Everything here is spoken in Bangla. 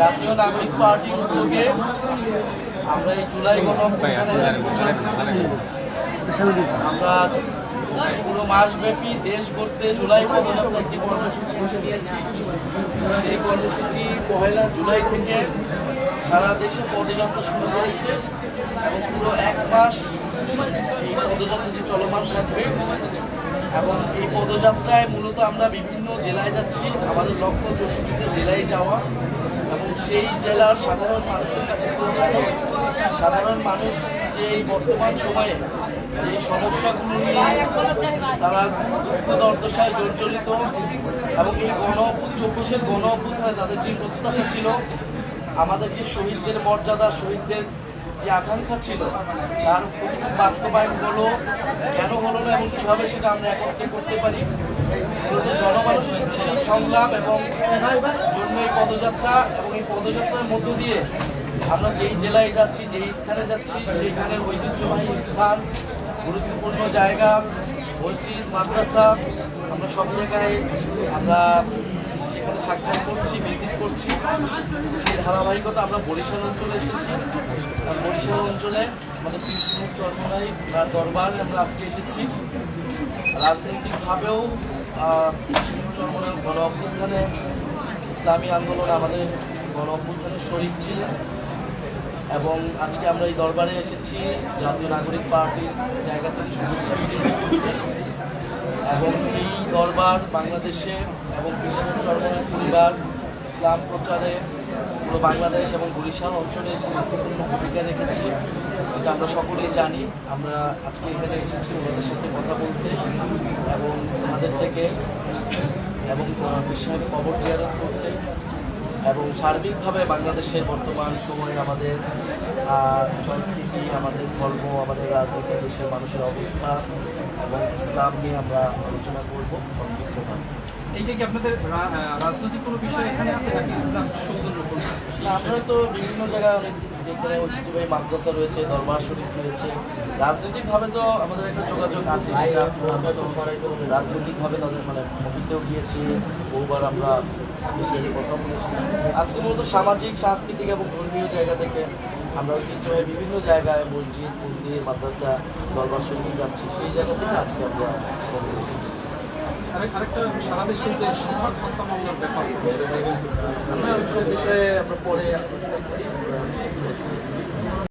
জাতীয় নাগরিক পার্টির উদ্যোগে আমরা এই জুলাই আমরা পুরো মাসব্যাপী দেশ করতে জুলাই পদযাত্রা একটি কর্মসূচি বসে দিয়েছি। সেই কর্মসূচি 1 জুলাই থেকে সারা দেশে পদযাত্রা শুরু করেছে এবং পুরো 1 মাস এই পদযাত্রাটি চলমান থাকবে। এবং এই পদযাত্রায় মূলত আমরা বিভিন্ন জেলায় যাচ্ছি। আমাদের লক্ষ্য 64টা জেলায় যাওয়া এবং সেই জেলার সাধারণ মানুষের কাছে পৌঁছানো। সাধারণ মানুষ যে এই বর্তমান সময়ে যে সমস্যাগুলো নিয়ে তারা দুঃখ দুর্দশায় জর্জরিত এবং এই 24 গণ অভ্যুত্থানে তাদের যে প্রত্যাশা ছিল, আমাদের যে শহীদদের মর্যাদা, শহীদদের যে আকাঙ্ক্ষা ছিল, তার প্রতিটি বাস্তবায়ন হলো, কেন হলো না এবং কীভাবে সেটা আমরা একত্রে করতে পারি। জনমানুষের সাথে সেই সংলাপ এবং জন্য এই পদযাত্রা এবং এই পদযাত্রার মধ্য দিয়ে আমরা যেই জেলায় যাচ্ছি, যেই স্থানে যাচ্ছি, সেইখানের ঐতিহ্যবাহী স্থান, গুরুত্বপূর্ণ জায়গা, মসজিদ, মাদ্রাসা, আমরা সব জায়গায় আমরা সেখানে সাক্ষাৎ করছি, ভিজিট করছি। সেই ধারাবাহিকতা আমরা বরিশাল অঞ্চলে এসেছি। বরিশাল অঞ্চলে আমাদের কৃষ্ণমুখ চরমনাই দরবার আমরা আজকে এসেছি। রাজনৈতিকভাবেও কৃষ্ণমুখ চরমনার গণ অভ্যুত্থানে, ইসলামী আন্দোলন আমাদের গণ অভ্যুত্থানের শরীক ছিলেন এবং আজকে আমরা এই দরবারে এসেছি জাতীয় নাগরিক পার্টির জায়গা থেকে শুভেচ্ছা করতে। এবং এই দরবার বাংলাদেশে এবং কৃষ্ণমুখ চরমনাই পরিবার ইসলাম প্রচারে পুরো বাংলাদেশ এবং বরিশাল অঞ্চলে গুরুত্বপূর্ণ ভূমিকা রেখেছি। এটা আমরা সকলেই জানি। আমরা আজকে এখানে এসেছি ওনাদের সাথে কথা বলতে এবং ওনাদের থেকে এবং বিশ্বের কবর জিয়ারত করতে এবং সার্বিকভাবে বাংলাদেশের বর্তমান সময়ে আমাদের সংস্কৃতি, আমাদের ধর্ম, আমাদের রাজনীতি, দেশের মানুষের অবস্থা এবং ইসলাম নিয়ে আমরা আলোচনা করব সংক্ষিপ্তভাবে। এইটা কি আপনাদের রাজনৈতিক কোনো বিষয় এখানে আছে নাকি রাষ্ট্রসৌধের উপর? আপনারা তো বিভিন্ন জায়গায় অনেক যেখানে ঐতিহ্যবাহী মাদ্রাসা রয়েছে, দরবার শরীফ রয়েছে। রাজনৈতিকভাবে তো আমাদের একটা যোগাযোগ আছে, রাজনৈতিকভাবে তাদের মানে অফিসেও গিয়েছি, বহুবার আমরা বিষয়ে কথা বলেছি। আজকে মূলত সামাজিক, সাংস্কৃতিক এবং ধর্মীয় জায়গা থেকে আমরা ঐতিহ্যবাহী বিভিন্ন জায়গায় মসজিদ, মন্দির, মাদ্রাসা, দরবার শরীফে যাচ্ছি। সেই জায়গা থেকে আজকে আমরা এসেছি। আরেকটা সারা দেশে যে সংবাদ হত্যা মামলার ব্যাপার, আমরা ওইসব বিষয়ে আমরা পরে আলোচনা করি।